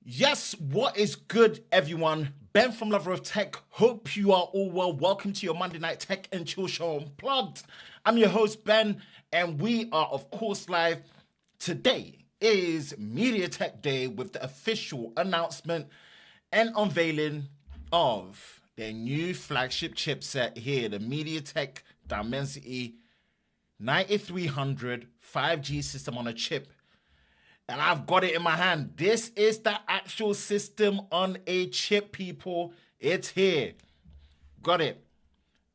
Yes, what is good, everyone? Ben from Lover of Tech. Hope you are all well. Welcome to your Monday Night Tech and Chill Show Unplugged. I'm your host, Ben, and we are, of course, live. Today is MediaTek Day with the official announcement and unveiling of their new flagship chipset here, the MediaTek Dimensity 9300 5G system on a chip. And I've got it in my hand. This is the actual system on a chip, people. It's here. Got it.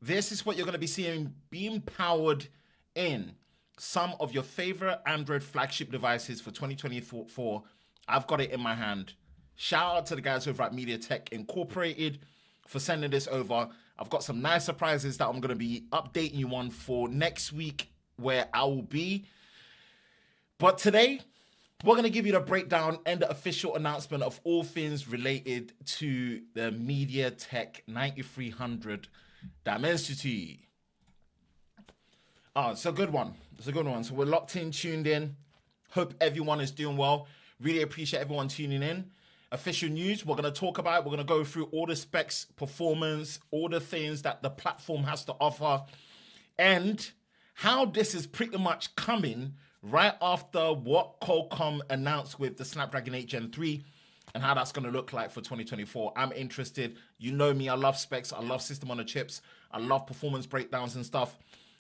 This is what you're going to be seeing being powered in some of your favorite Android flagship devices for 2024. I've got it in my hand. Shout out to the guys over at MediaTek Incorporated for sending this over. I've got some nice surprises that I'm going to be updating you on for next week where I will be. But today, we're going to give you the breakdown and the official announcement of all things related to the MediaTek 9300 Dimensity. It's a good one. It's a good one. So we're locked in, tuned in. Hope everyone is doing well. Really appreciate everyone tuning in. Official news, we're going to talk about. We're going to go through all the specs, performance, all the things that the platform has to offer, and how this is pretty much coming right after what Qualcomm announced with the Snapdragon 8 Gen 3 and how that's going to look like for 2024. I'm interested. You know me, I love specs. I love system on the chips. I love performance breakdowns and stuff.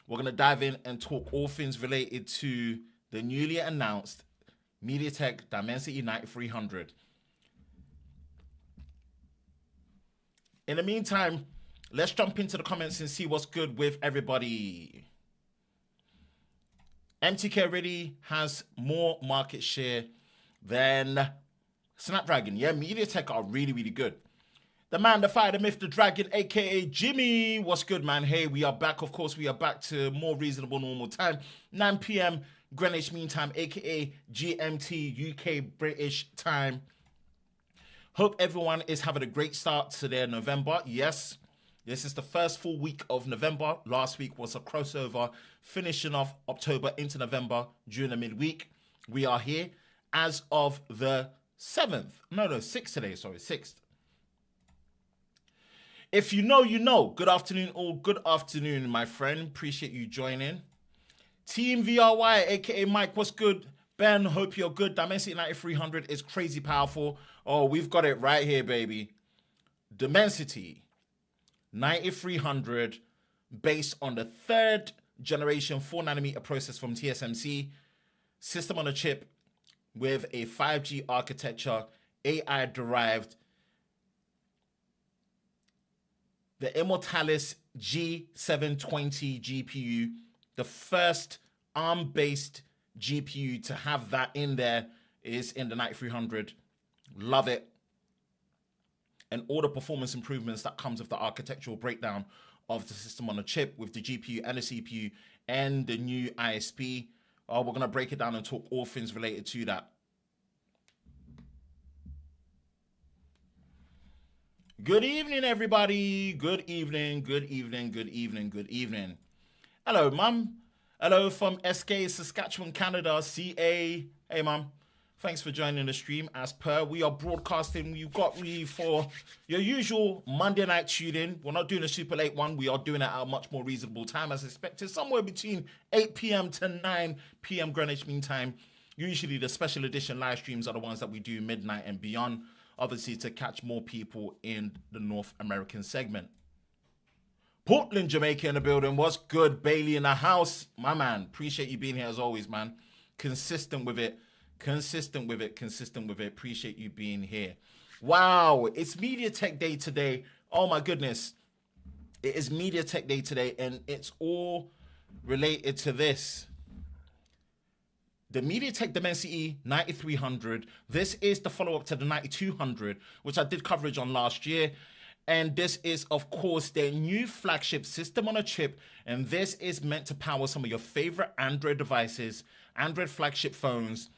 We're going to dive in and talk all things related to the newly announced MediaTek Dimensity 9300. In the meantime, let's jump into the comments and see what's good with everybody. MTK already has more market share than Snapdragon. Yeah, MediaTek are really, really good. The man, the fire, the myth, the dragon, a.k.a. Jimmy. What's good, man? Hey, we are back. Of course, we are back to more reasonable normal time. 9 p.m. Greenwich Mean Time, a.k.a. GMT, UK British time. Hope everyone is having a great start to their November. Yes, this is the first full week of November. Last week was a crossover, finishing off October into November during the midweek. We are here as of the 7th. No, 6th today. Sorry, 6th. If you know, you know. Good afternoon, all. Good afternoon, my friend. Appreciate you joining. Team VRY, a.k.a. Mike. What's good? Ben, hope you're good. Dimensity 9300 is crazy powerful. Oh, we've got it right here, baby. Dimensity 9300 based on the 3rd generation 4nm process from TSMC. System on a chip with a 5G architecture, AI derived. The Immortalis G720 GPU, the first ARM-based GPU to have that in there, is in the 9300. Love it. And all the performance improvements that comes with the architectural breakdown of the system on a chip with the GPU and the CPU and the new ISP. We're going to break it down and talk all things related to that. Good evening, everybody. Good evening, good evening, good evening, good evening. Hello, Mum. Hello from SK, Saskatchewan, Canada, CA. Hey, Mum. Thanks for joining the stream. As per, we are broadcasting. You've got me for your usual Monday night tune-in. We're not doing a super late one. We are doing it at a much more reasonable time as expected. Somewhere between 8 p.m. to 9 p.m. Greenwich Mean Time. Usually the special edition live streams are the ones that we do midnight and beyond. Obviously to catch more people in the North American segment. Portland, Jamaica in the building. What's good? Bailey in the house. My man, appreciate you being here as always, man. Consistent with it. Consistent with it. Appreciate you being here. Wow, it's MediaTek Day today. Oh my goodness. It is MediaTek Day today, and it's all related to this. The MediaTek Dimensity 9300. This is the follow-up to the 9200, which I did coverage on last year. And this is, of course, their new flagship system on a chip. And this is meant to power some of your favorite Android devices, Android flagship phones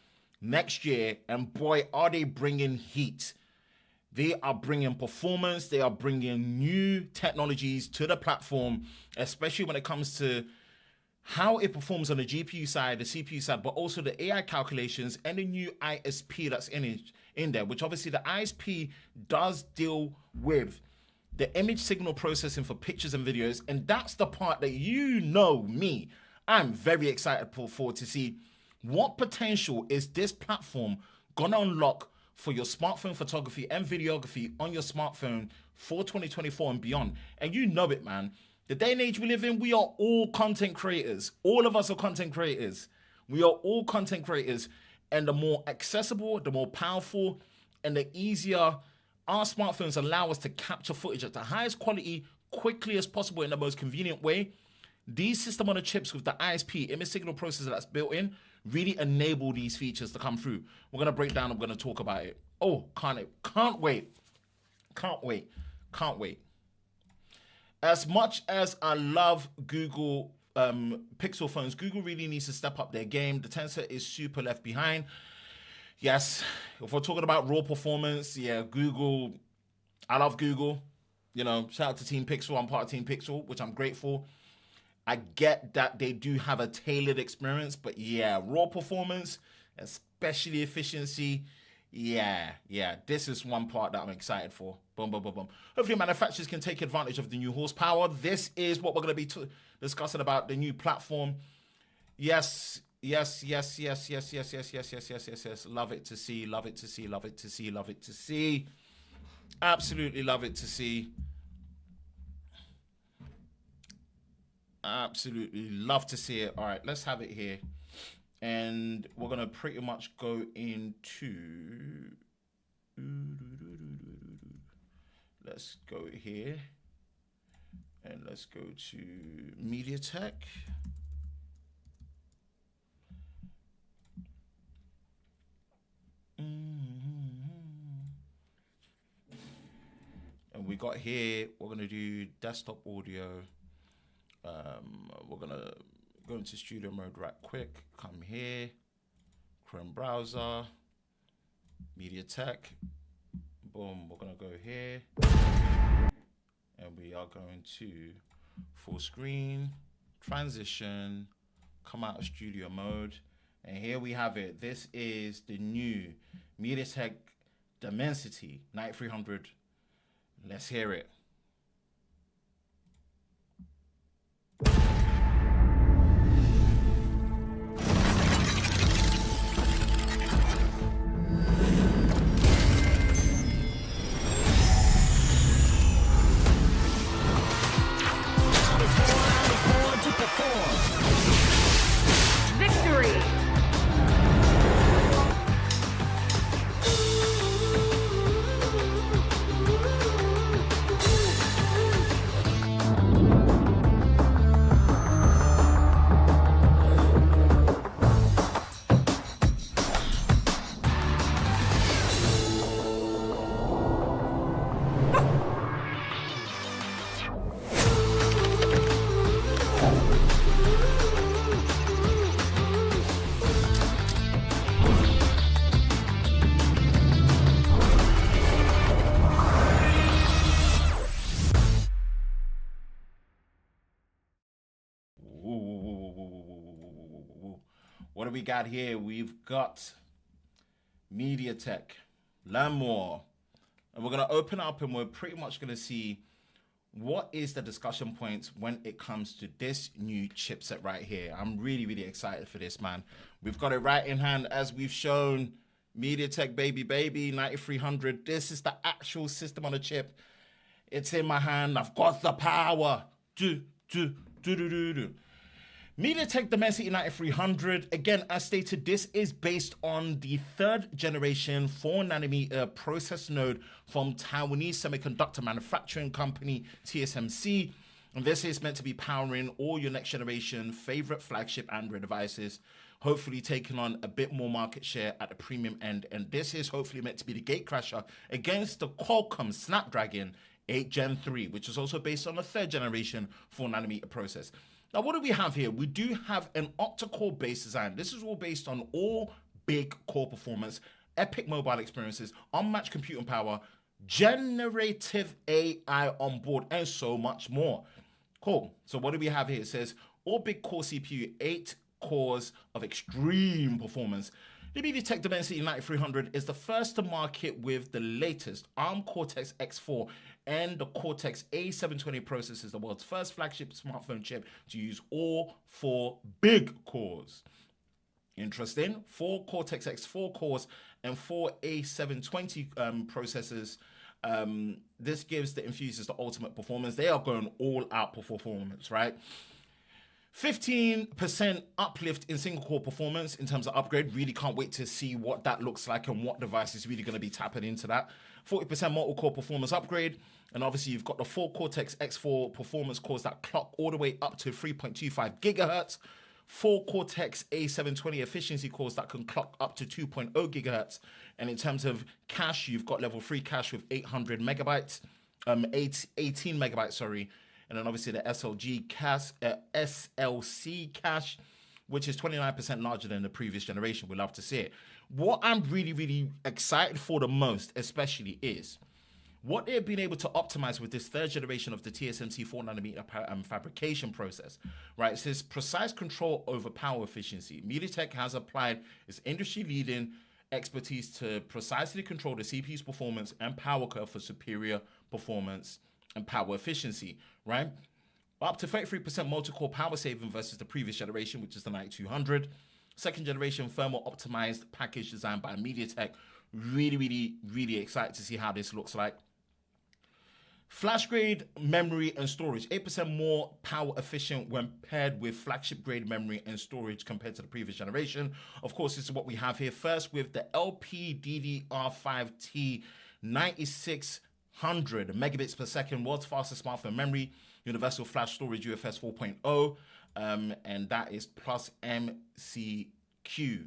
next year. And boy, are they bringing heat. They are bringing performance. They are bringing new technologies to the platform, especially when it comes to how it performs on the GPU side, the CPU side, but also the AI calculations and the new ISP that's in it. in there, which obviously the ISP does deal with the image signal processing for pictures and videos. And that's the part that me. I'm very excited forward to see what potential is this platform gonna unlock for your smartphone photography and videography on your smartphone for 2024 and beyond. And you know it, man. The day and age we live in, we are all content creators. All of us are content creators. We are all content creators. And the more accessible, the more powerful, and the easier our smartphones allow us to capture footage at the highest quality, quickly as possible in the most convenient way, these system on the chips with the ISP, image signal processor that's built in, really enable these features to come through. We're going to break down, I'm going to talk about it. Oh, can't wait. As much as I love Google Pixel phones, Google really needs to step up their game. The Tensor is super left behind. Yes, if we're talking about raw performance, yeah, Google, I love Google. You know, shout out to Team Pixel. I'm part of Team Pixel, which I'm grateful. I get that they do have a tailored experience, but yeah, raw performance, especially efficiency, yeah, this is one part that I'm excited for. Boom, boom, boom, boom. Hopefully manufacturers can take advantage of the new horsepower. This is what we're going to be discussing about the new platform. Yes. Love it to see. Absolutely love it to see. Absolutely love to see it. All right, let's have it here. And we're going to pretty much go into... Let's go here. And let's go to MediaTek. And we got here, we're going to do desktop audio. We're going to go into studio mode right quick. Come here, Chrome browser, MediaTek. Boom, we're going to go here. And we are going to full screen, transition, come out of studio mode. And here we have it. This is the new MediaTek Dimensity 9300. Let's hear it. What do we got here? We've got MediaTek, learn more. And we're going to open up and we're pretty much going to see what is the discussion points when it comes to this new chipset right here. I'm really, really excited for this, man. We've got it right in hand as we've shown. MediaTek baby 9300. This is the actual system on a chip. It's in my hand. I've got the power. MediaTek Dimensity 9300, again, as stated, this is based on the third generation 4nm process node from Taiwanese semiconductor manufacturing company TSMC. And this is meant to be powering all your next generation favorite flagship Android devices, hopefully taking on a bit more market share at the premium end. And this is hopefully meant to be the gatecrasher against the Qualcomm Snapdragon 8 Gen 3, which is also based on a third generation 4nm process. Now, what do we have here? We do have an octa-core based design. This is all based on all big core performance, epic mobile experiences, unmatched computing power, generative AI on board, and so much more. Cool. So what do we have here? It says all big core CPU, 8 cores of extreme performance. The MediaTek Dimensity 9300 is the first to market with the latest ARM Cortex X4 and the Cortex A720 processors, the world's first flagship smartphone chip to use all 4 big cores. Interesting. 4 Cortex X4 cores and 4 A720 processors. This gives the enthusiasts the ultimate performance. They are going all out for performance, right? 15% uplift in single core performance in terms of upgrade. Really can't wait to see what that looks like and what device is really going to be tapping into that. 40% multi-core performance upgrade. And obviously you've got the 4 Cortex X4 performance cores that clock all the way up to 3.25 gigahertz. 4 Cortex A720 efficiency cores that can clock up to 2.0 gigahertz. And in terms of cache, you've got level 3 cache with 800 megabytes, 18 megabytes, sorry. And then obviously the SLC cache, which is 29% larger than the previous generation. We'd love to see it. What I'm really, really excited for the most, especially, is what they've been able to optimize with this third generation of the TSMC 4nm fabrication process, right? It says precise control over power efficiency. MediaTek has applied its industry-leading expertise to precisely control the CPU's performance and power curve for superior performance and power efficiency, right? Up to 33% multi-core power saving versus the previous generation, which is the 9200. Second generation thermal optimized package designed by MediaTek. Really, really, really excited to see how this looks like. Flash grade memory and storage, 8% more power efficient when paired with flagship grade memory and storage compared to the previous generation. Of course, this is what we have here. First, with the LPDDR5T 9600 megabits per second, world's fastest smartphone memory, universal flash storage UFS 4.0, and that is plus MCQ.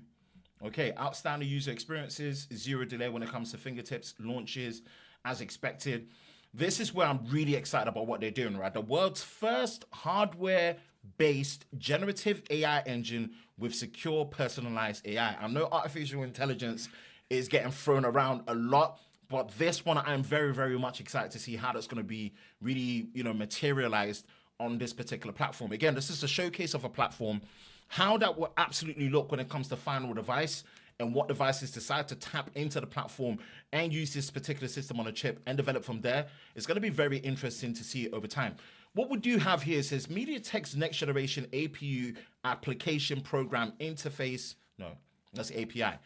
Okay, outstanding user experiences, 0 delay when it comes to fingertips, launches as expected. This is where I'm really excited about what they're doing, right? The world's first hardware-based generative AI engine with secure personalized AI. I know artificial intelligence is getting thrown around a lot, but this one I'm very, very much excited to see how that's going to be really, materialized on this particular platform. Again, this is a showcase of a platform. How that will absolutely look when it comes to final device and what devices decide to tap into the platform and use this particular system on a chip and develop from there, it's going to be very interesting to see over time. What we do have here says MediaTek's next generation APU application program interface, no, that's API.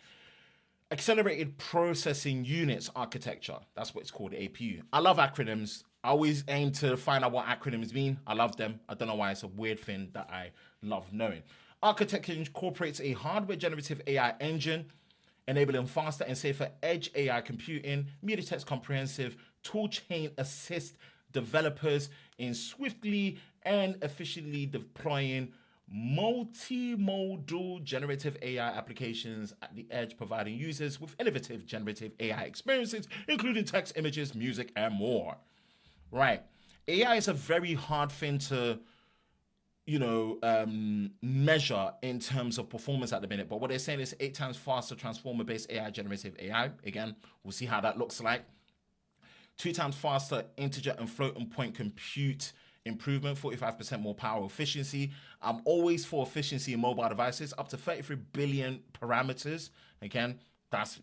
Accelerated Processing Units Architecture. That's what it's called, APU. I love acronyms. I always aim to find out what acronyms mean. I love them. I don't know why it's a weird thing that I love knowing. Architecture incorporates a hardware generative AI engine, enabling faster and safer edge AI computing. MediaTek's comprehensive toolchain assists developers in swiftly and efficiently deploying multimodal generative AI applications at the edge, providing users with innovative generative AI experiences, including text, images, music, and more. Right. AI is a very hard thing to measure in terms of performance at the minute. But what they're saying is 8 times faster transformer-based AI, generative AI. Again, we'll see how that looks like. 2 times faster integer and floating point compute improvement, 45% more power efficiency. I'm always for efficiency in mobile devices, up to 33 billion parameters. Again, that's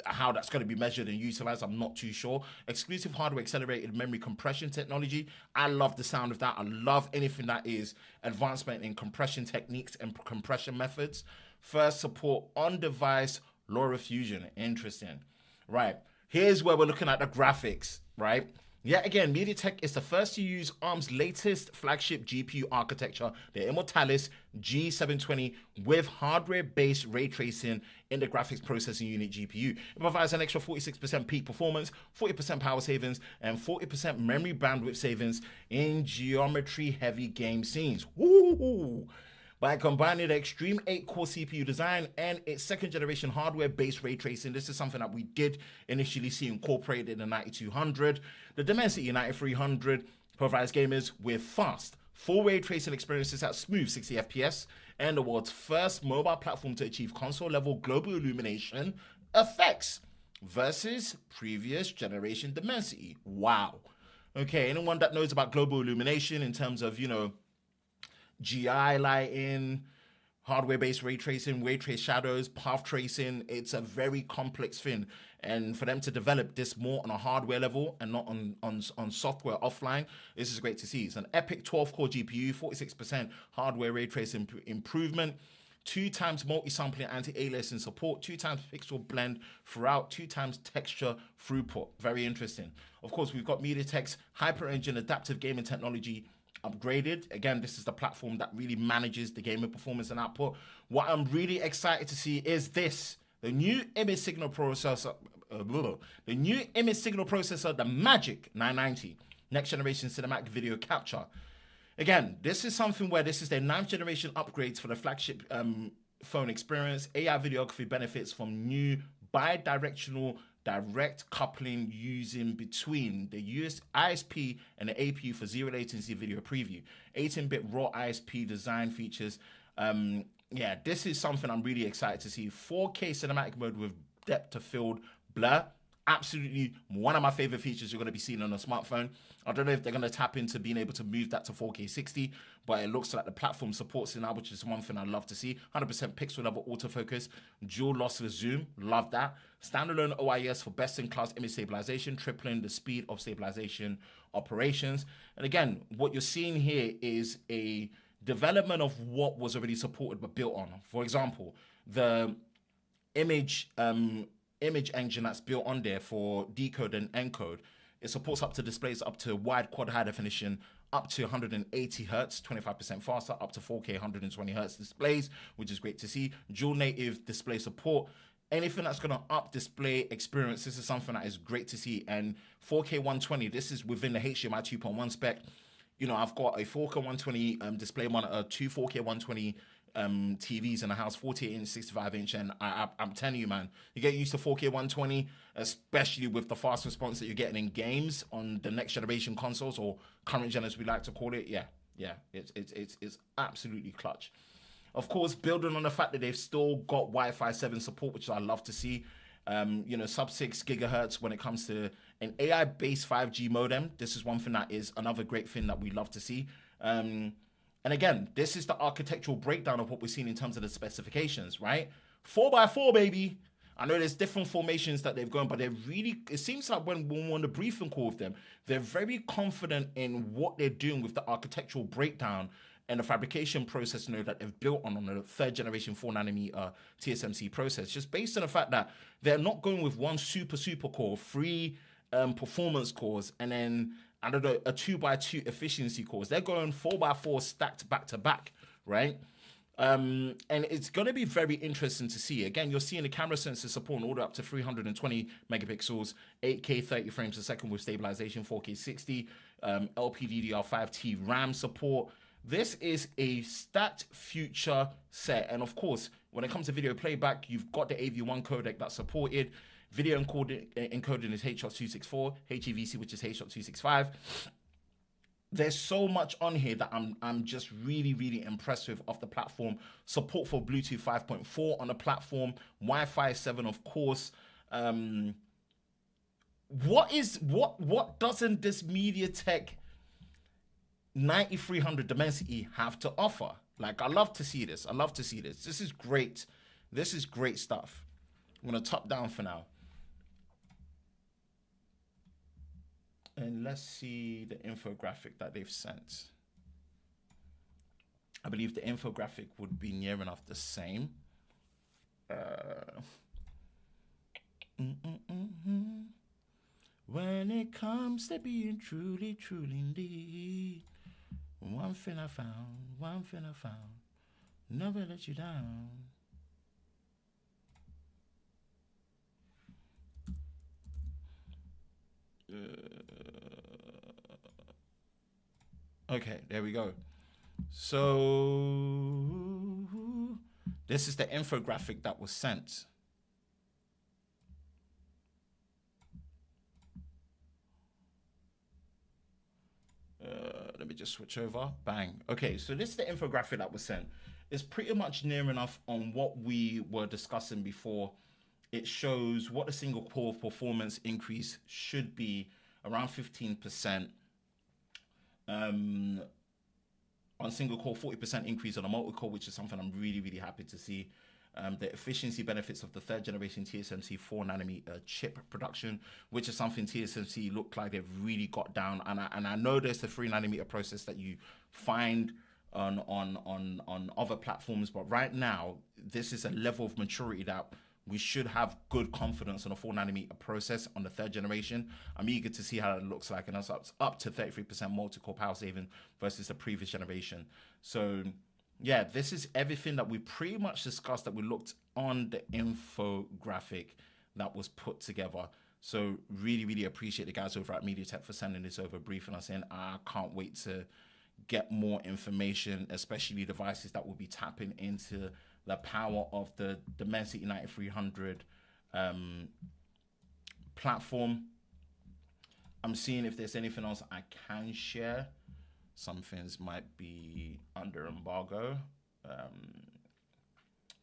how that's going to be measured and utilized, I'm not too sure. Exclusive hardware accelerated memory compression technology. I love the sound of that. I love anything that is advancement in compression techniques and compression methods. First, support on-device LoRa fusion. Interesting. Right. Here's where we're looking at the graphics, right? Yet again, MediaTek is the first to use ARM's latest flagship GPU architecture, the Immortalis G720, with hardware-based ray tracing in the graphics processing unit GPU. It provides an extra 46% peak performance, 40% power savings, and 40% memory bandwidth savings in geometry-heavy game scenes. Woo! By combining the Extreme 8-core CPU design and its second-generation hardware-based ray tracing, this is something that we did initially see incorporated in the 9200. The Dimensity 9300 provides gamers with fast, full ray tracing experiences at smooth 60 FPS, and the world's first mobile platform to achieve console-level global illumination effects versus previous generation Dimensity. Wow. Okay, anyone that knows about global illumination in terms of, GI lighting, hardware-based ray tracing, ray trace shadows, path tracing. It's a very complex thing, and for them to develop this more on a hardware level and not on software offline, this is great to see. It's an epic 12-core GPU, 46% hardware ray tracing improvement, 2 times multi-sampling anti-aliasing support, 2 times pixel blend throughout, 2 times texture throughput. Very interesting. Of course, we've got MediaTek's Hyper-Engine adaptive gaming technology upgraded. Again, this is the platform that really manages the gaming performance and output. What I'm really excited to see is this: the new image signal processor, the Magic 990, next generation cinematic video capture. Again, this is something where this is their 9th generation upgrades for the flagship phone experience. AI videography benefits from new bi-directional direct coupling using between the US ISP and the APU for zero latency video preview. 18-bit raw ISP design features. Yeah, this is something I'm really excited to see. 4K cinematic mode with depth of field blur. Absolutely one of my favorite features you're going to be seeing on a smartphone. I don't know if they're going to tap into being able to move that to 4K 60, but it looks like the platform supports it now, which is one thing I love to see. 100% pixel level autofocus, dual lossless zoom, love that. Standalone OIS for best-in-class image stabilization, tripling the speed of stabilization operations. And again, what you're seeing here is a development of what was already supported but built on. For example, the image engine that's built on there for decode and encode, it supports up to displays up to wide quad high definition, up to 180 hertz, 25% faster, up to 4K 120 hertz displays, which is great to see. Dual native display support. Anything that's going to up display experience, this is something that is great to see. And 4K 120, this is within the HDMI 2.1 spec. You know, I've got a 4K 120 display monitor, 2 4K 120 TVs in the house, 48-inch, 65-inch, and I'm telling you, man, you get used to 4K 120, especially with the fast response that you're getting in games on the next generation consoles, or current gen as we like to call it. Yeah, it's absolutely clutch. Of course, building on the fact that they've still got Wi-Fi 7 support, which I love to see. You know, sub 6 gigahertz when it comes to an AI-based 5G modem. This is one thing that is another great thing that we love to see. And again, this is the architectural breakdown of what we're seeing in terms of the specifications, right? 4x4, baby. I know there's different formations that they've gone, but they're really, it seems like when we're on the briefing call with them, they're very confident in what they're doing with the architectural breakdown and the fabrication process node that they've built on the 3rd generation 4nm TSMC process, just based on the fact that they're not going with one super core, 3 performance cores, and then, I don't know, a 2x2 efficiency cores. They're going 4x4 stacked back to back, right? And it's going to be very interesting to see. Again, you're seeing the camera sensor support all the way up to 320 megapixels, 8K 30 frames a second with stabilization, 4K 60, LPDDR5T RAM support. This is a stacked future set. And of course, when it comes to video playback, you've got the AV1 codec that's supported. Video encoding is H.264, HEVC, which is H.265. There's so much on here that I'm just really impressed with off the platform. Support for Bluetooth 5.4 on the platform, Wi-Fi 7, of course. What doesn't this MediaTek 9300 Dimensity have to offer? Like, I love to see this. This is great. This is great stuff. I'm gonna top down for now. And let's see the infographic that they've sent. I believe the infographic would be near enough the same. When it comes to being truly indeed, one thing I found, never let you down. Okay, there we go. So this is the infographic that was sent. Let me just switch over. Bang. Okay, so this is the infographic that was sent. It's pretty much near enough on what we were discussing before. It shows what the single core performance increase should be, around 15%. on single core, 40% increase on a multi-core, which is something I'm really, really happy to see. The efficiency benefits of the third generation TSMC 4nm chip production, which is something TSMC look like they've really got down. And I know there's the 3nm process that you find on other platforms, but right now this is a level of maturity that we should have good confidence on a 4nm process on the third generation. I'm eager to see how it looks like, and that's up to 33% multi-core power saving versus the previous generation. So yeah, this is everything that we pretty much discussed, that we looked on the infographic that was put together. So really, really appreciate the guys over at MediaTek for sending this over, briefing us in. I can't wait to get more information, especially devices that will be tapping into the power of the Dimensity 9300 platform. I'm seeing if there's anything else I can share. Some things might be under embargo.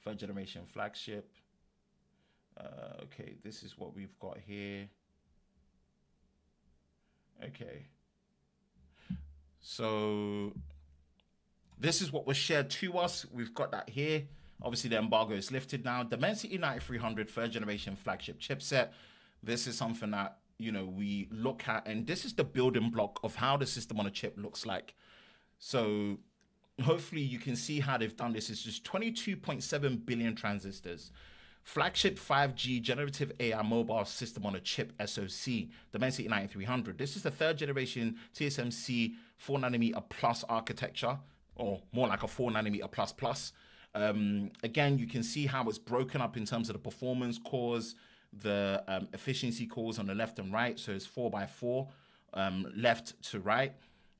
Third generation flagship. Okay, this is what we've got here. Okay. So this is what was shared to us. We've got that here. Obviously, the embargo is lifted now. Dimensity 9300 third generation flagship chipset. This is something that, you know, we look at, and this is the building block of how the system on a chip looks like. So hopefully you can see how they've done this. It's just 22.7 billion transistors. Flagship 5G generative AI mobile system on a chip SoC, Dimensity 9300. This is the third generation TSMC 4nm plus architecture, or more like a 4nm plus plus. Again, you can see how it's broken up in terms of the performance cores, the efficiency cores on the left and right. So it's 4x4 left to right.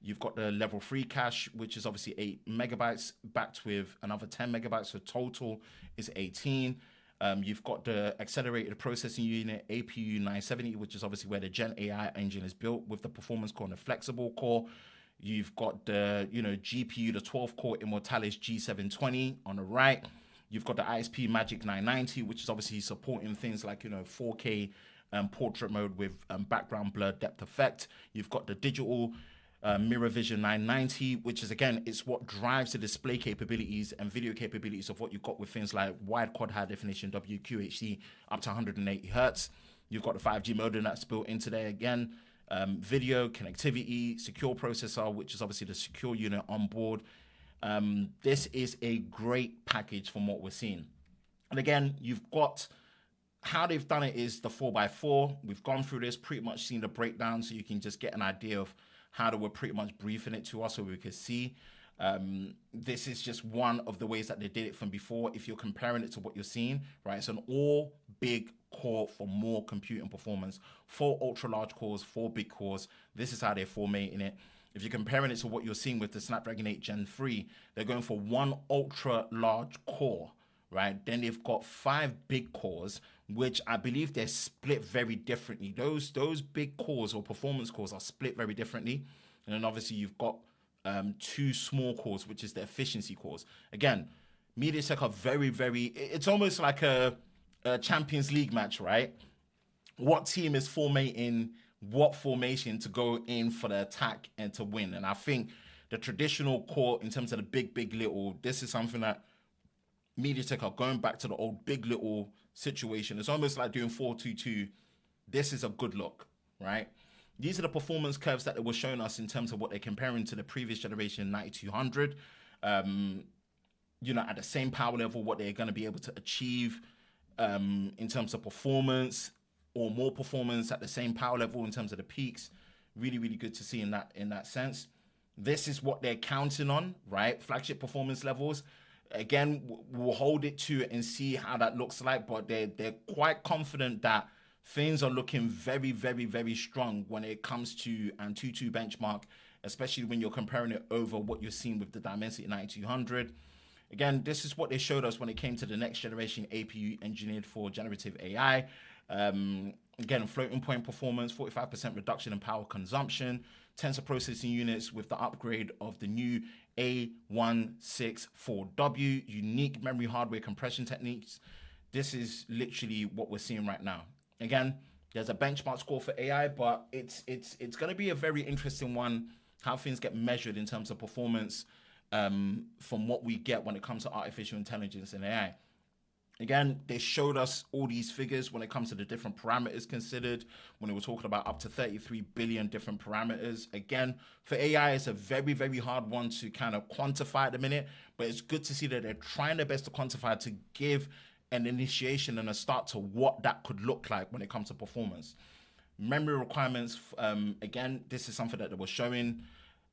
You've got the level 3 cache, which is obviously 8 megabytes, backed with another 10 megabytes. So total is 18. You've got the accelerated processing unit, APU 970, which is obviously where the Gen AI engine is built, with the performance core and the flexible core. You've got the, GPU, the 12-core Immortalis G720 on the right. You've got the ISP Magic 990, which is obviously supporting things like, 4K portrait mode with background blur depth effect. You've got the digital Mirror Vision 990, which is, again, it's what drives the display capabilities and video capabilities of what you've got with things like wide quad high definition WQHD up to 180 hertz. You've got the 5G modem that's built into there again. Video, connectivity, secure processor, which is obviously the secure unit on board. This is a great package from what we're seeing. And again, you've got how they've done it is the 4x4. We've gone through this, pretty much seen the breakdown, so you can just get an idea of how they were pretty much briefing it to us so we could see. This is just one of the ways that they did it from before. If you're comparing it to what you're seeing, right, it's an all big core for more computing performance, 4 ultra large cores, 4 big cores. This is how they're formatting it. If you're comparing it to what you're seeing with the Snapdragon 8 Gen 3, they're going for 1 ultra large core, right? Then they've got 5 big cores, which I believe they're split very differently. Those big cores or performance cores are split very differently. And then obviously you've got 2 small cores, which is the efficiency cores. Again, MediaTek are very, very, it's almost like a Champions League match, right? What team is formatting what formation to go in for the attack and to win? And I think the traditional core in terms of the big, big, little, this is something that MediaTek are going back to the old big, little situation. It's almost like doing 4-2-2. This is a good look, right? These are the performance curves that they were showing us in terms of what they're comparing to the previous generation 9200. At the same power level, what they're going to be able to achieve in terms of performance, or more performance at the same power level in terms of the peaks. Really, really good to see in that sense. This is what they're counting on, right? Flagship performance levels. Again, we'll hold it to it and see how that looks like, but they're quite confident that things are looking very, very, very strong when it comes to Antutu benchmark, especially when you're comparing it over what you're seeing with the Dimensity 9200. Again, this is what they showed us when it came to the next generation APU engineered for generative AI. Again, floating point performance, 45% reduction in power consumption, tensor processing units with the upgrade of the new A164W, unique memory hardware compression techniques. This is literally what we're seeing right now. Again, there's a benchmark score for AI, but it's going to be a very interesting one, how things get measured in terms of performance from what we get when it comes to artificial intelligence and AI. Again, they showed us all these figures when it comes to the different parameters considered, when they were talking about up to 33 billion different parameters. Again, for AI, it's a very, very hard one to kind of quantify at the minute, but it's good to see that they're trying their best to quantify to give an initiation and a start to what that could look like when it comes to performance. Memory requirements, again, this is something that they were showing.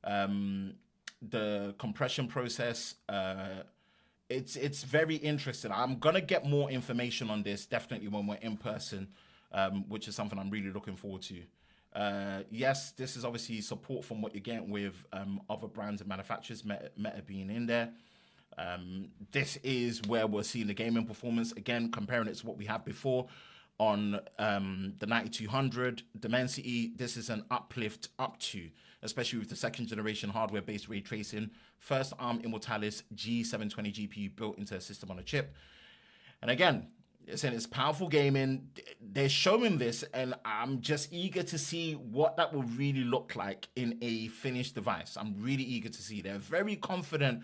The compression process, it's very interesting. I'm gonna get more information on this definitely when we're in person, which is something I'm really looking forward to. Yes, this is obviously support from what you're getting with other brands and manufacturers, Meta being in there. This is where we're seeing the gaming performance again, comparing it to what we had before on the 9200 Dimensity. This is an uplift up to, especially with the second generation hardware-based ray tracing, first ARM Immortalis G720 GPU built into a system on a chip. And again, it's saying it's powerful gaming. They're showing this, and I'm just eager to see what that will really look like in a finished device. I'm really eager to see. They're very confident,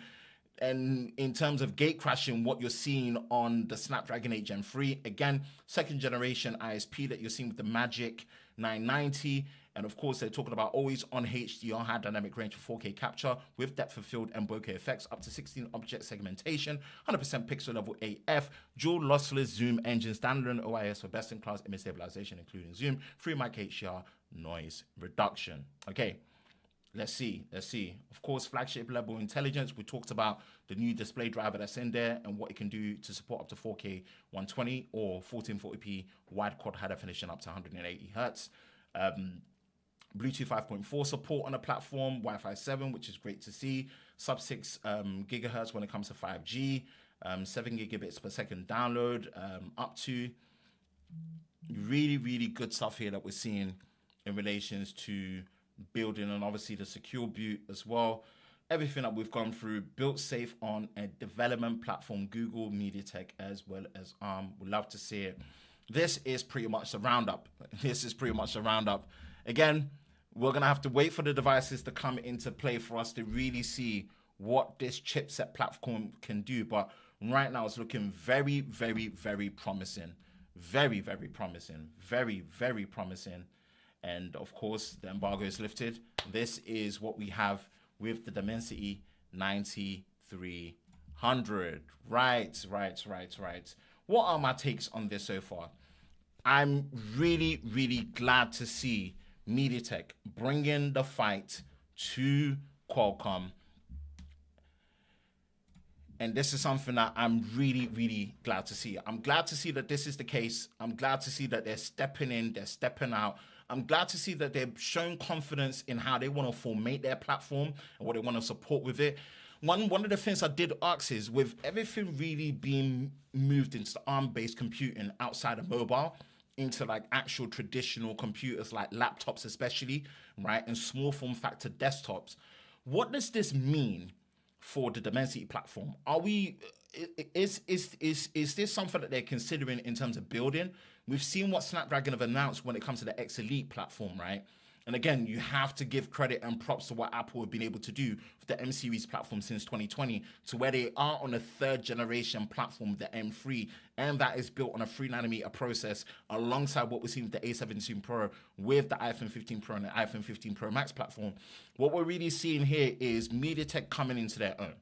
and in terms of gate crashing, what you're seeing on the Snapdragon 8 Gen 3, again, second generation ISP that you're seeing with the Magic 990. And of course, they're talking about always on HDR, high dynamic range for 4K capture with depth of field and bokeh effects, up to 16 object segmentation, 100% pixel level AF, dual lossless zoom engine, standalone OIS for best in class image stabilization, including zoom, 3 mic HDR, noise reduction. Okay. Let's see. Of course, flagship level intelligence. We talked about the new display driver that's in there and what it can do to support up to 4K 120 or 1440p wide quad high definition up to 180 hertz. Bluetooth 5.4 support on the platform, Wi-Fi 7, which is great to see. Sub 6 gigahertz when it comes to 5G, 7 gigabits per second download, up to really, really good stuff here that we're seeing in relations to building, and obviously the secure boot as well. Everything that we've gone through, built safe on a development platform, Google, MediaTek, as well as ARM. We'd love to see it. This is pretty much the roundup. Again, we're going to have to wait for the devices to come into play for us to really see what this chipset platform can do. But right now, it's looking very, very, very promising. Very, very promising. Very, very promising. And of course, the embargo is lifted. This is what we have with the Dimensity 9300. Right. What are my takes on this so far? I'm really, really glad to see MediaTek bringing the fight to Qualcomm. And this is something that I'm really, really glad to see. I'm glad to see that this is the case. I'm glad to see that they're stepping in, they're stepping out. I'm glad to see that they're showing confidence in how they want to formate their platform and what they want to support with it. One of the things I did ask is, with everything really being moved into ARM-based computing outside of mobile, into like actual traditional computers like laptops especially, right, and small form factor desktops, what does this mean for the Dimensity platform? Is this something that they're considering in terms of building? We've seen what Snapdragon have announced when it comes to the X Elite platform, right? And again, you have to give credit and props to what Apple have been able to do with the M series platform since 2020, to where they are on a third generation platform, the M3, and that is built on a 3nm process alongside what we're seeing with the A17 Pro, with the iPhone 15 Pro and the iPhone 15 Pro Max platform. What we're really seeing here is MediaTek coming into their own.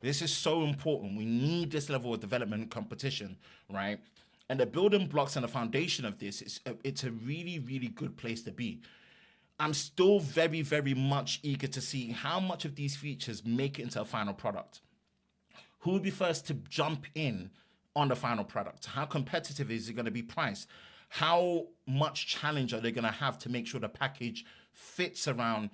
This is so important. We need this level of development competition, right? And the building blocks and the foundation of this, it's a really, really good place to be. I'm still very, very much eager to see how much of these features make it into a final product. Who will be first to jump in on the final product? How competitive is it going to be priced? How much challenge are they going to have to make sure the package fits around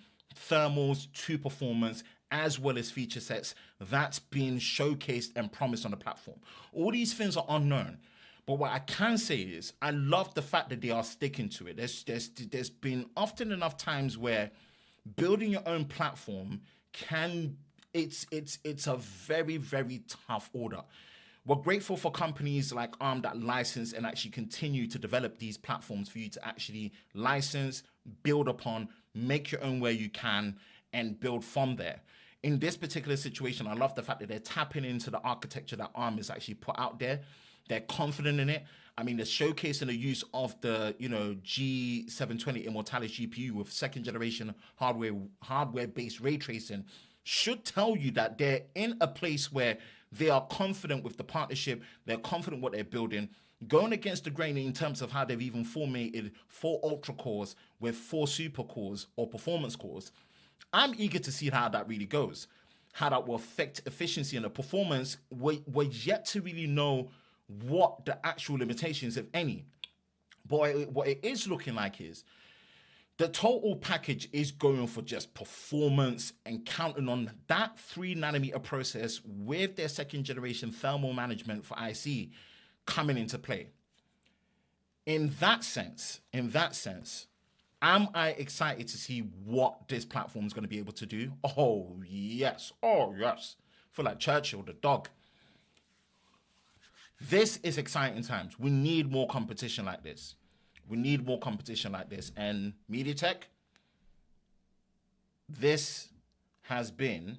thermals to performance, as well as feature sets that's being showcased and promised on the platform? All these things are unknown. But what I can say is, I love the fact that they are sticking to it. There's been often enough times where building your own platform it's a very, very tough order. We're grateful for companies like ARM that license and actually continue to develop these platforms for you to actually license, build upon, make your own where you can, and build from there. in this particular situation, I love the fact that they're tapping into the architecture that ARM is actually put out there. They're confident in it. I mean, they're showcasing the use of the, G720 Immortalis GPU with second generation hardware-based ray tracing. Should tell you that they're in a place where they are confident with the partnership. They're confident what they're building. Going against the grain in terms of how they've even formatted 4 ultra cores with 4 super cores or performance cores. I'm eager to see how that really goes, how that will affect efficiency and the performance. We're yet to really know what the actual limitations, if any. But what it is looking like is the total package is going for just performance and counting on that 3nm process with their second generation thermal management for IC coming into play. In that sense, am I excited to see what this platform is going to be able to do? Oh, yes. Feel like Churchill, the dog. This is exciting times. We need more competition like this. And MediaTek, this has been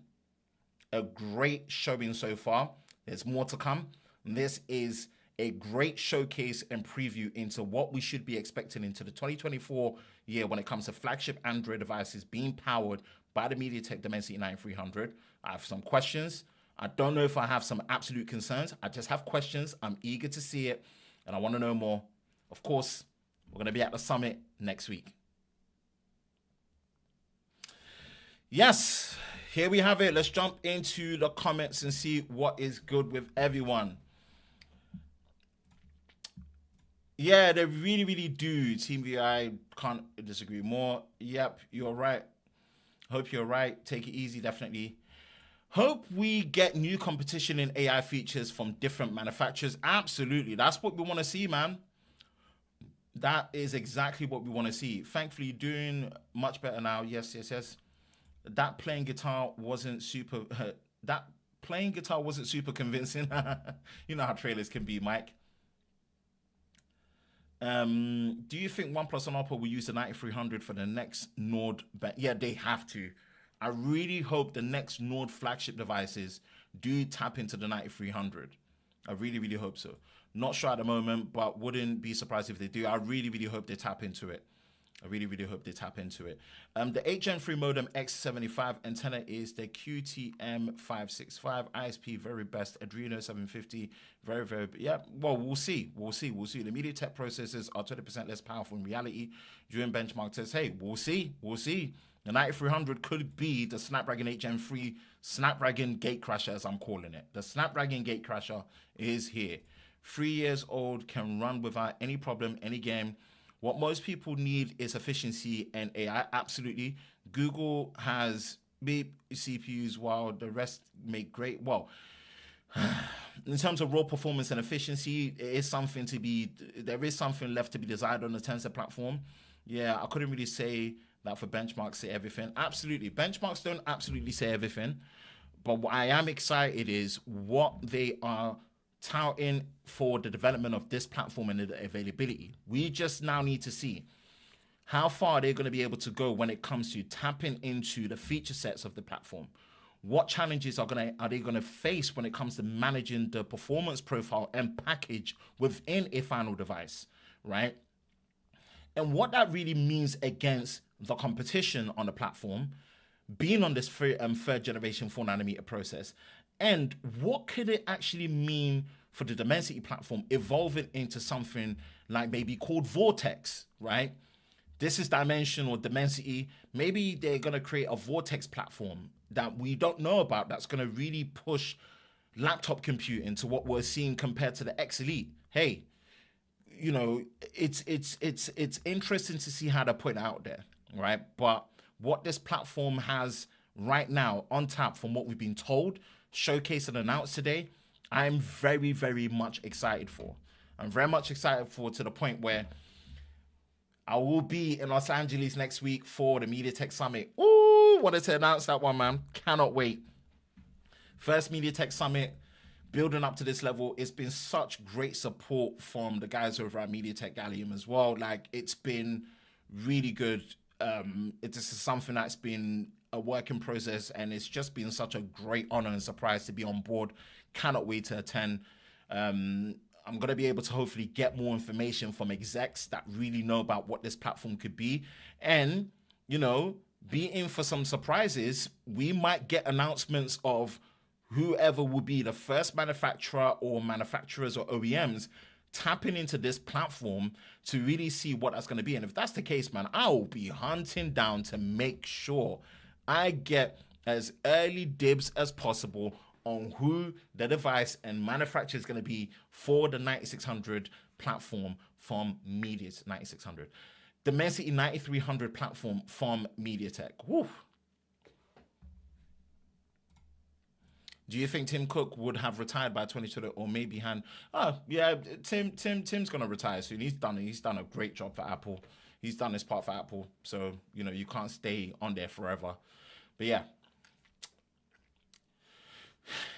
a great showing so far. There's more to come. This is a great showcase and preview into what we should be expecting into the 2024 year when it comes to flagship Android devices being powered by the MediaTek Dimensity 9300. I have some questions. I don't know if I have some absolute concerns. I just have questions. I'm eager to see it, and I want to know more. Of course, we're going to be at the summit next week. Yes, here we have it. Let's jump into the comments and see what is good with everyone. Yeah, they really, really do. Team VI, can't disagree more. Yep, you're right. Hope you're right. Take it easy, definitely. Hope we get new competition in AI features from different manufacturers. Absolutely. That's what we want to see, man. That is exactly what we want to see. Thankfully, doing much better now. Yes. That playing guitar wasn't super... convincing. You know how trailers can be, Mike. Do you think OnePlus and Oppo will use the 9300 for the next Nord? Yeah, they have to. I really hope the next Nord flagship devices do tap into the 9300. I really, really hope so. Not sure at the moment, but wouldn't be surprised if they do. I really, really hope they tap into it. The 8 Gen 3 modem X75 antenna is the QTM565 ISP, very best. Adreno 750, very, very, yeah. Well, we'll see. The MediaTek processors are 20% less powerful in reality during benchmark tests. Hey, we'll see. The 9300 could be the Snapdragon 8 Gen 3 Snapdragon gatecrasher, as I'm calling it. The Snapdragon gatecrasher is here. 3 years old, can run without any problem, any game. What most people need is efficiency and AI. Absolutely. Google has beep CPUs while the rest make great. Well, in terms of raw performance and efficiency, there is something left to be desired on the Tensor platform. Yeah, I couldn't really say that for benchmarks say everything. Absolutely. Benchmarks don't absolutely say everything. But what I am excited is what they are touting for the development of this platform and the availability. We just now need to see how far they're going to be able to go when it comes to tapping into the feature sets of the platform. What challenges are they going to face when it comes to managing the performance profile and package within a final device, right? And what that really means against the competition on the platform, being on this third generation 4nm process, and what could it actually mean for the Dimensity platform evolving into something like maybe called Vortex, right? This is Dimension or Dimensity. Maybe they're going to create a Vortex platform that we don't know about that's going to really push laptop computing to what we're seeing compared to the X Elite. Hey, you know, it's interesting to see how they put it out there, right? But what this platform has right now on tap from what we've been told, showcased and announced today, I'm very, very much excited for. I'm very much excited for, to the point where I will be in Los Angeles next week for the MediaTek Summit. Ooh, wanted to announce that one, man. Cannot wait. First MediaTek Summit, building up to this level. It's been such great support from the guys over at MediaTek Gallium as well. Like, it's been really good. This is something that's been a working process, and it's just been such a great honor and surprise to be on board. Cannot wait to attend. I'm going to be able to hopefully get more information from execs that really know about what this platform could be. And, you know, be in for some surprises. We might get announcements of whoever will be the first manufacturer or manufacturers or OEMs tapping into this platform to really see what that's going to be. And if that's the case, man, I will be hunting down to make sure I get as early dibs as possible on who the device and manufacturer is going to be for the 9600 platform from MediaTek. 9600. Dimensity 9300 platform from MediaTek. Woo. Do you think Tim Cook would have retired by 2020 or maybe Tim's gonna retire soon. He's done a great job for Apple. He's done his part for Apple. So, you know, you can't stay on there forever. But yeah.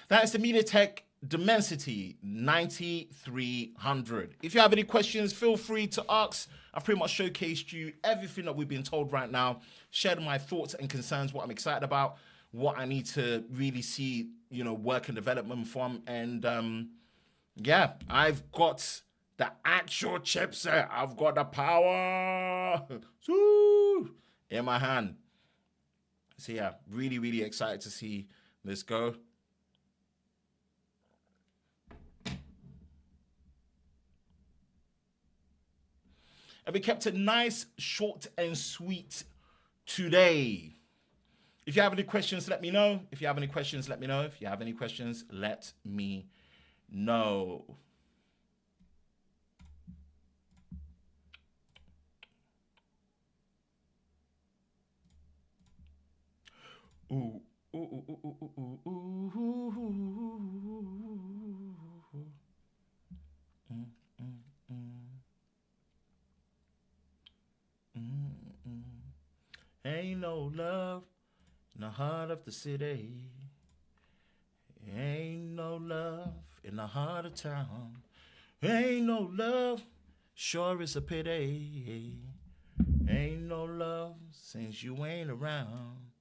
That's the MediaTek Dimensity 9300. If you have any questions, feel free to ask. I've pretty much showcased you everything that we've been told right now, shared my thoughts and concerns, what I'm excited about, what I need to really see, you know, work and development from. And yeah, I've got the actual chipset. I've got the power in my hand. So yeah, really, really excited to see this go. And we kept it nice, short, and sweet today. If you have any questions, let me know. If you have any questions, let me know. If you have any questions, let me know. Ooh, ooh, ooh, ooh, ooh, ooh, ooh, ooh. Ain't no love in the heart of the city. Ain't no love in the heart of town. Ain't no love, sure is a pity. Ain't no love since you ain't around.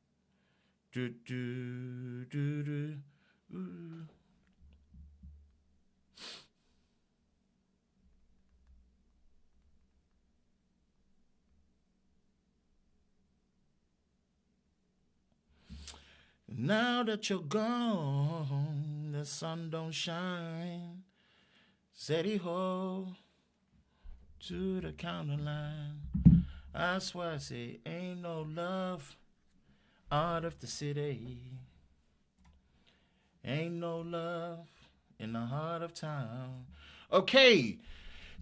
Do do do do. Ooh. Now that you're gone, the sun don't shine. Steady ho to the counter line. I swear I say ain't no love out of the city. Ain't no love in the heart of town. Okay.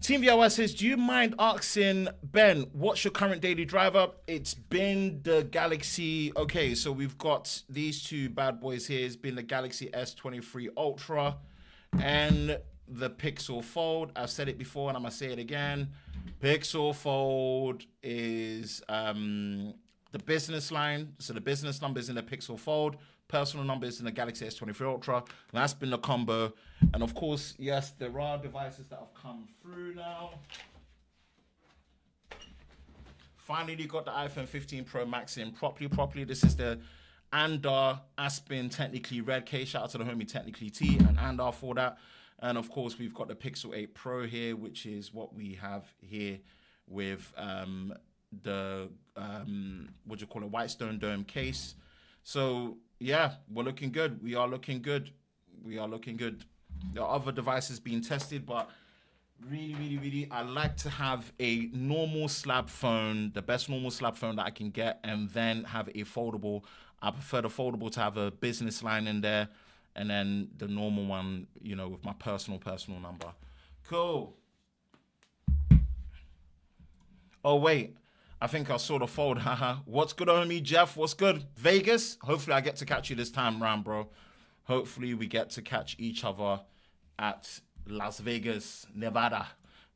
Team VOS says, do you mind asking Ben, what's your current daily driver? It's been the Galaxy. Okay, so we've got these two bad boys here. It's been the Galaxy S23 Ultra and the Pixel Fold. I've said it before and I'm going to say it again. Pixel Fold is the business line. So the business number is in the Pixel Fold. Personal numbers in the Galaxy S23 Ultra. That's been the combo. And of course, yes, there are devices that have come through now. Finally got the iPhone 15 Pro Max in properly. This is the Andar Aspen Technically Red case. Shout out to the homie Technically T and Andar for that. And of course, we've got the Pixel 8 Pro here, which is what we have here with the, Whitestone Dome case. So, yeah, we're looking good. We are looking good. There are other devices being tested, but really, I like to have a normal slab phone, the best normal slab phone that I can get, and then have a foldable. I prefer the foldable to have a business line in there, and then the normal one, you know, with my personal number. Cool. Oh, wait. I think I saw the fold, haha. What's good on me, Jeff? What's good? Vegas? Hopefully I get to catch you this time round, bro. Hopefully we get to catch each other at Las Vegas, Nevada.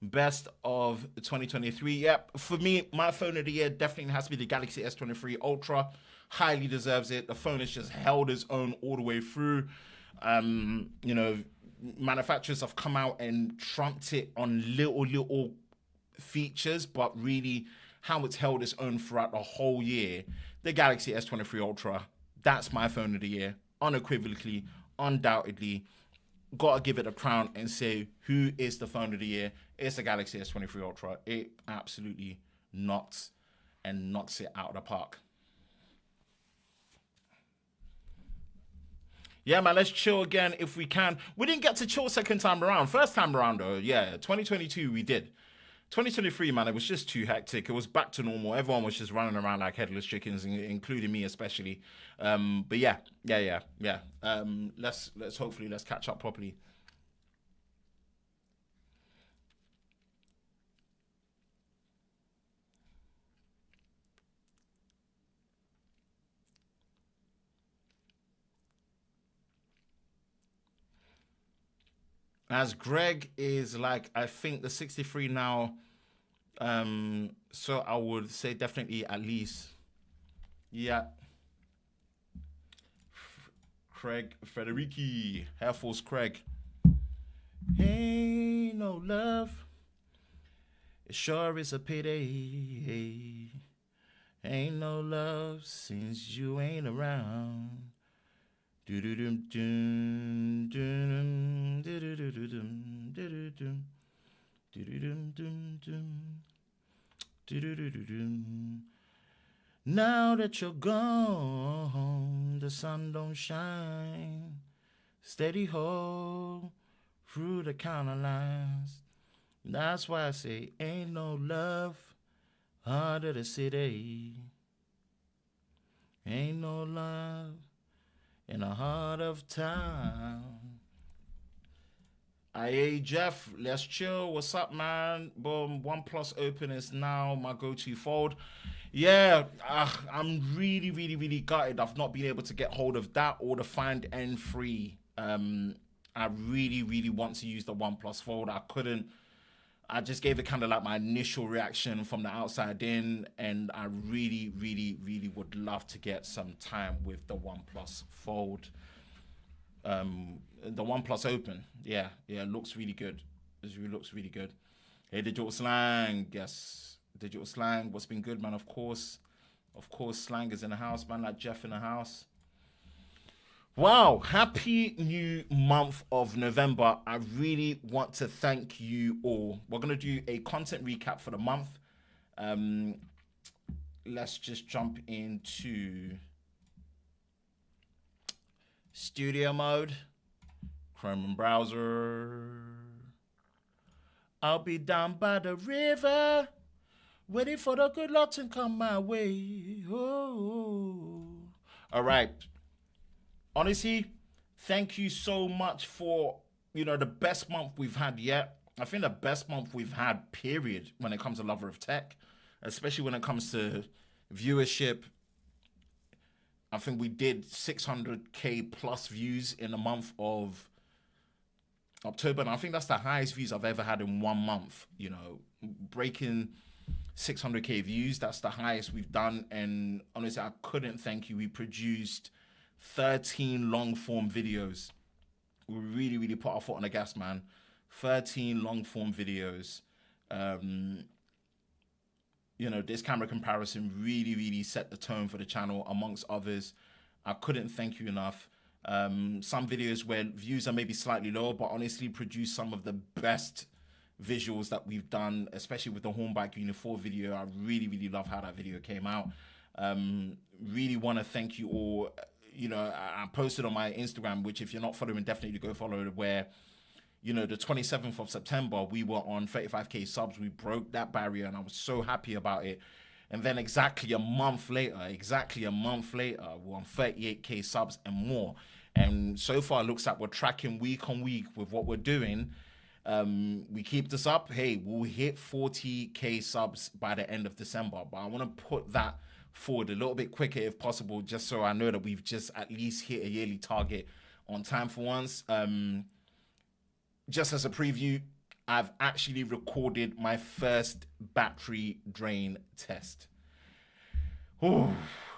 Best of 2023. Yep, for me, my phone of the year definitely has to be the Galaxy S23 Ultra. Highly deserves it. The phone has just held its own all the way through. You know, manufacturers have come out and trumped it on little features, but really how it's held its own throughout the whole year. the Galaxy S23 Ultra. That's my phone of the year, unequivocally, undoubtedly. Gotta give it a crown and say who is the phone of the year. It's the Galaxy S23 Ultra. It absolutely knocks it out of the park. Yeah, man, let's chill again if we can. We didn't get to chill second time around. First time around, though, yeah, 2022 we did. 2023, man, it was just too hectic. It was back to normal. Everyone was just running around like headless chickens, including me especially. But yeah. Let's hopefully catch up properly. As Greg is like, I think the 63 now. So I would say definitely at least, yeah. Craig Federici, Air Force Craig. Ain't no love. It sure is a pity. Ain't no love since you ain't around. Now that you're gone, the sun don't shine. Steady hold through the counter lines. That's why I say ain't no love under the city. Ain't no love in the heart of town. Hey Jeff, let's chill. What's up, man? Boom. OnePlus Open is now my go-to fold. Yeah, I'm really gutted. I've not been able to get hold of that or the Find N3. I really want to use the OnePlus Fold. I couldn't. I just gave it kind of like my initial reaction from the outside in, and I really would love to get some time with the OnePlus Fold. The OnePlus Open, yeah, it looks really good. It looks really good. Hey, Digital Slang, yes, Digital Slang. What's been good, man? Of course, Slang is in the house, man. Like Jeff in the house. Wow, happy new month of November. I really want to thank you all. We're going to do a content recap for the month. Let's just jump into studio mode, Chrome and browser. I'll be down by the river, waiting for the good luck to come my way. Oh, all right. Honestly, thank you so much for, the best month we've had yet. I think the best month we've had, period, when it comes to Lover of Tech, especially when it comes to viewership. I think we did 600K plus views in the month of October. And I think that's the highest views I've ever had in 1 month. Breaking 600K views, that's the highest we've done. And honestly, I couldn't thank you. We produced 13 long form videos. We really put our foot on the gas, man. 13 long form videos. This camera comparison really set the tone for the channel, amongst others. I couldn't thank you enough. Some videos where views are maybe slightly lower, but honestly produce some of the best visuals that we've done, especially with the Hornbike Unit 4 video. I really love how that video came out. Really want to thank you all. I posted on my Instagram, which if you're not following, definitely go follow it, where, the 27th of September, we were on 35K subs. We broke that barrier and I was so happy about it. And then exactly a month later, we're on 38K subs and more. And so far, it looks like we're tracking week on week with what we're doing. We keep this up, hey, we'll hit 40K subs by the end of December. But I want to put that forward a little bit quicker if possible, just so I know that we've just at least hit a yearly target on time for once. Just as a preview, I've actually recorded my first battery drain test. Ooh.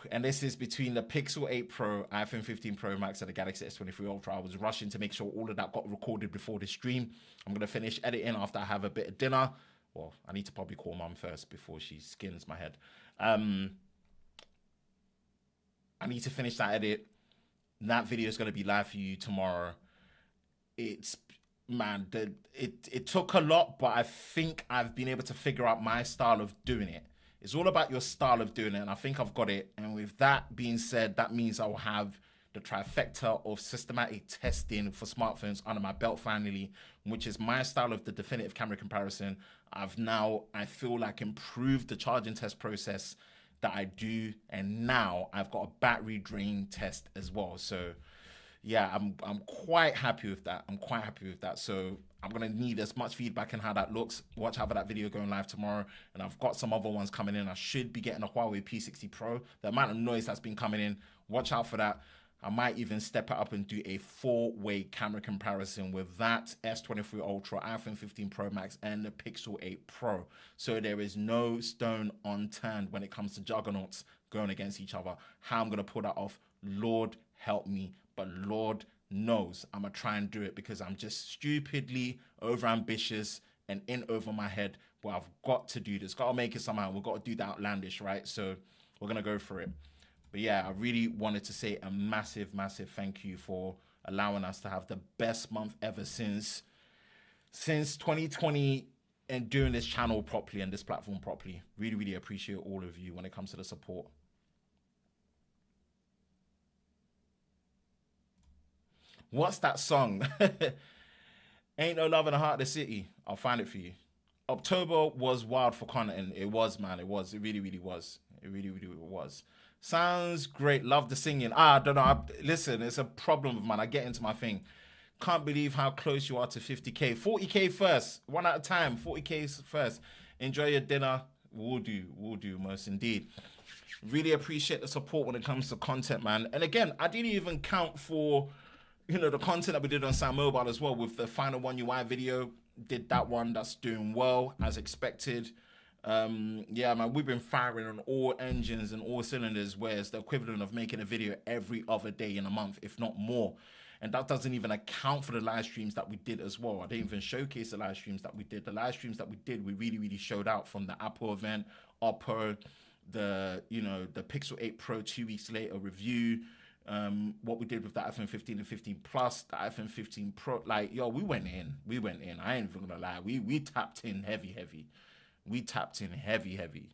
And this is between the Pixel 8 Pro, iPhone 15 Pro Max, and the Galaxy S23 Ultra. I was rushing to make sure all of that got recorded before the stream. I'm going to finish editing after I have a bit of dinner. Well, I need to probably call mum first before she skins my head. I need to finish that edit. That video is going to be live for you tomorrow. It's, man, it took a lot, but I think I've been able to figure out my style of doing it. It's all about your style of doing it, and I think I've got it. And with that being said, that means I will have the trifecta of systematic testing for smartphones under my belt finally, which is my style of the definitive camera comparison. I've now, I feel like, improved the charging test process that I do, and now I've got a battery drain test as well. So yeah, I'm quite happy with that. I'm quite happy with that. So I'm gonna need as much feedback on how that looks. Watch out for that video going live tomorrow. And I've got some other ones coming in. I should be getting a Huawei P60 Pro. The amount of noise that's been coming in, watch out for that. I might even step it up and do a 4-way camera comparison with that S23 Ultra, iPhone 15 Pro Max, and the Pixel 8 Pro. So there is no stone unturned when it comes to juggernauts going against each other. How I'm gonna pull that off, Lord help me, but Lord knows I'm gonna try and do it, because I'm just stupidly overambitious and in over my head. But I've got to do this, gotta make it somehow. We've got to do the outlandish, right? So we're gonna go for it. But yeah, I really wanted to say a massive, massive thank you for allowing us to have the best month ever since 2020 and doing this channel properly and this platform properly. Really, really appreciate all of you when it comes to the support. What's that song? Ain't No Love in the Heart of the City. I'll find it for you. October was wild for content. It was, man. It was. It really, really was. It really, really was. Sounds great. Love the singing. I don't know. Listen, it's a problem of mine. I get into my thing. Can't believe how close you are to 50K. 40K first. One at a time. 40K first. Enjoy your dinner. Will do. Will do, most indeed. Really appreciate the support when it comes to content, man. And again, I didn't even count for, you know, the content that we did on Sam Mobile as well with the Final One UI video. Did that one. That's doing well, as expected. Yeah, man, we've been firing on all engines and all cylinders, where it's the equivalent of making a video every other day in a month, if not more. And that doesn't even account for the live streams that we did as well. I didn't even showcase the live streams that we did. The live streams that we did, we really, really showed out, from the Apple event, Oppo, the, you know, the Pixel 8 Pro 2 weeks later review, what we did with the iPhone 15 and 15 Plus, the iPhone 15 Pro. Like, yo, we went in. I ain't even gonna lie. We tapped in heavy. We tapped in heavy.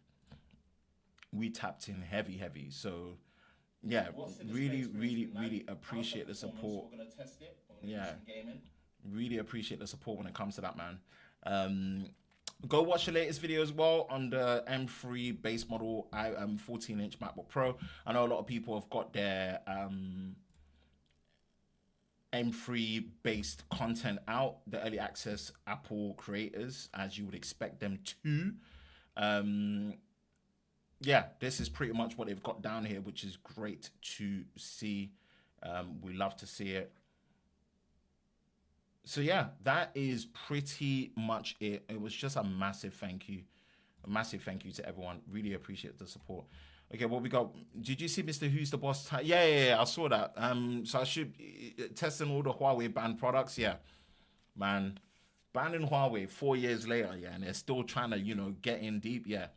We tapped in heavy. So yeah, really appreciate the support. Yeah, really appreciate the support when it comes to that, man. Go watch the latest video as well on the M3 base model 14-inch MacBook Pro. I know a lot of people have got their M3 based content out, the early access Apple creators, as you would expect them to. Yeah, this is pretty much what they've got down here, which is great to see. We love to see it. So yeah, that is pretty much it. It was just a massive thank you. A massive thank you to everyone. Really appreciate the support. Okay, what we got? Did you see Mr. Who's the Boss? Yeah, I saw that. So I should testing all the Huawei banned products. Yeah, man, banning Huawei 4 years later. Yeah, and they're still trying to, you know, get in deep. Yeah,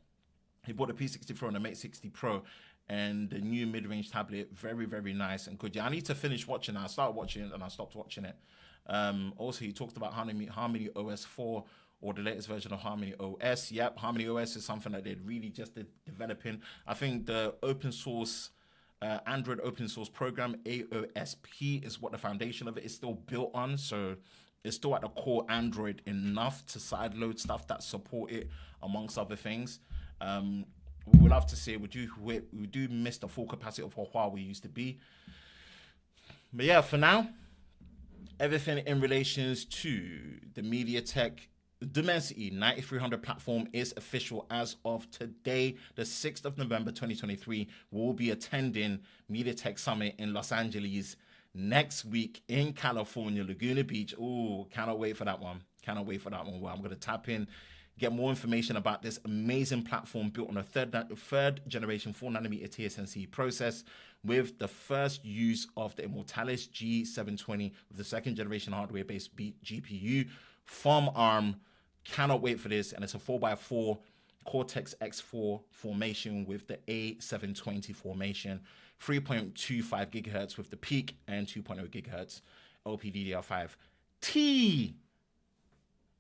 he bought a P60 Pro and a Mate 60 Pro and the new mid-range tablet. Very, very nice and good. Yeah, I need to finish watching it. I started watching it and I stopped watching it. Also, he talked about Harmony OS 4, or the latest version of Harmony OS. Yep, Harmony OS is something that they're really just developing. I think the open source, Android open source program, AOSP, is what the foundation of it is still built on. So it's still at the core Android enough to sideload stuff that support it, amongst other things. We would love to see it. We do miss the full capacity of what Huawei used to be. But yeah, for now, everything in relations to the MediaTek Dimensity 9300 platform is official as of today, the 6th of November 2023. We'll be attending MediaTek Summit in Los Angeles next week in California, Laguna Beach. Oh, cannot wait for that one. Cannot wait for that one. Well, I'm going to tap in, get more information about this amazing platform built on a third generation 4nm TSMC process, with the first use of the Immortalis G720 with the second generation hardware based GPU from ARM. Cannot wait for this. And it's a 4x4 Cortex X4 formation with the A720 formation, 3.25 gigahertz with the peak, and 2.0 gigahertz LPDDR5T.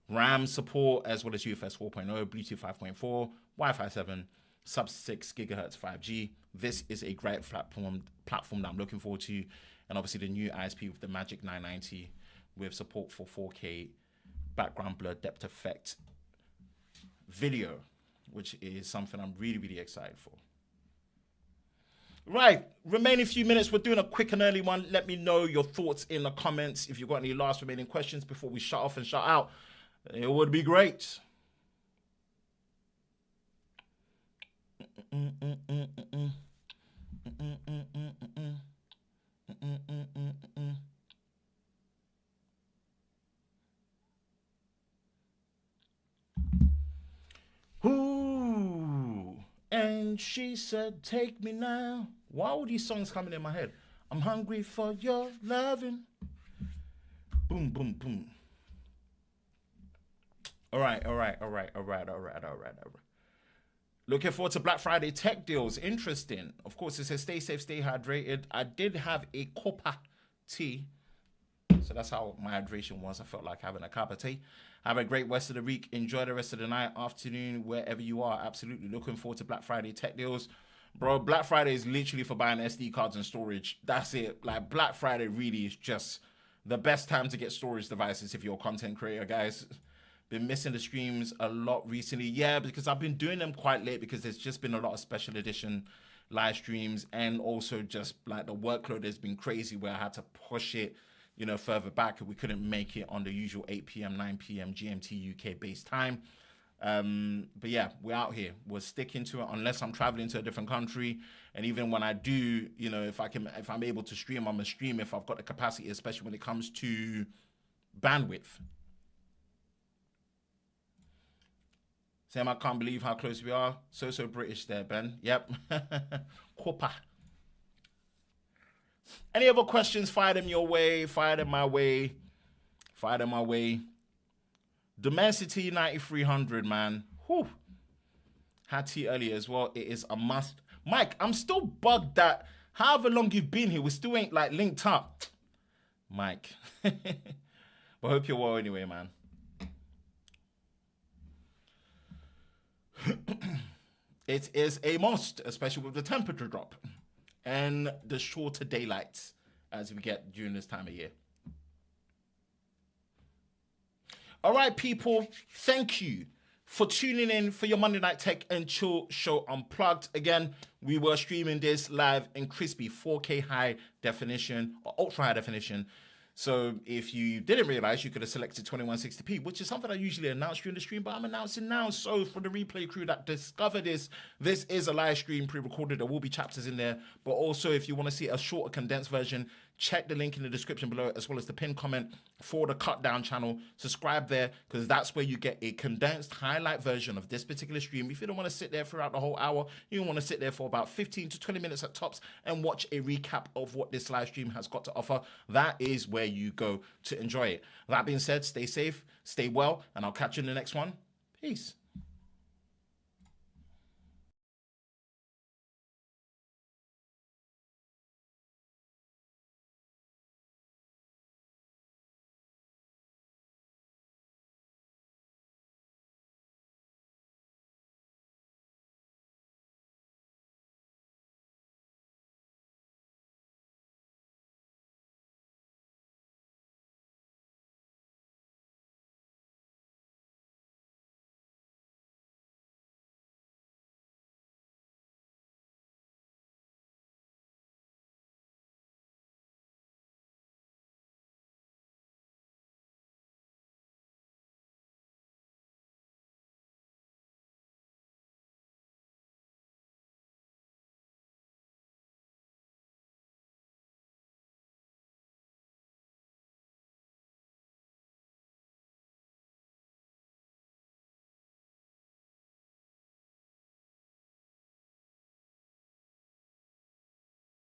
RAM support, as well as UFS 4.0, Bluetooth 5.4, Wi-Fi 7, sub 6 gigahertz 5G. This is a great platform that I'm looking forward to. And obviously the new ISP with the Magic 990 with support for 4K background blur depth effect video, which is something I'm really, really excited for. Right, remaining few minutes. We're doing a quick and early one. Let me know your thoughts in the comments. If you've got any last remaining questions before we shut off and shut out, it would be great. Ooh, and she said, take me now. Why all these songs coming in my head? I'm hungry for your loving. Boom, boom, boom. All right. Looking forward to Black Friday tech deals. Interesting. Of course, it says stay safe, stay hydrated. I did have a copper tea. So that's how my hydration was. I felt like having a cup of tea. Have a great rest of the week. Enjoy the rest of the night, afternoon, wherever you are. Absolutely looking forward to Black Friday tech deals. Bro, Black Friday is literally for buying SD cards and storage. That's it. Like, Black Friday really is just the best time to get storage devices if you're a content creator, guys. Been missing the streams a lot recently. Yeah, because I've been doing them quite late because there's just been a lot of special edition live streams, and also just like the workload has been crazy where I had to push it, you know, further back. We couldn't make it on the usual 8 p.m., 9 p.m. GMT UK based time. But yeah, we're out here. We're sticking to it unless I'm traveling to a different country. And even when I do, you know, if I'm able to stream, I'm gonna stream if I've got the capacity, especially when it comes to bandwidth. Sam, I can't believe how close we are. So British there, Ben. Yep. Copper. Any other questions? Fire them your way. Fire them my way. Fire them my way. Dimensity 9300, man. Whew. Had tea earlier as well. It is a must. Mike, I'm still bugged that however long you've been here, we still ain't like linked up. Mike. But I hope you're well anyway, man. It is a must, especially with the temperature drop and the shorter daylights as we get during this time of year. All right, people, thank you for tuning in for your Monday Night Tech and Chill Show Unplugged. Again, we were streaming this live in crispy 4K high definition or ultra high definition. So if you didn't realize, you could have selected 2160p, which is something I usually announce during the stream, but I'm announcing now. So for the replay crew that discovered this is a live stream pre-recorded. There will be chapters in there. But also, if you want to see a shorter condensed version, check the link in the description below, as well as the pinned comment for the Cut Down channel. Subscribe there, because that's where you get a condensed highlight version of this particular stream. If you don't want to sit there throughout the whole hour, you want to sit there for about 15 to 20 minutes at tops and watch a recap of what this live stream has got to offer. That is where you go to enjoy it. That being said, stay safe, stay well, and I'll catch you in the next one. Peace.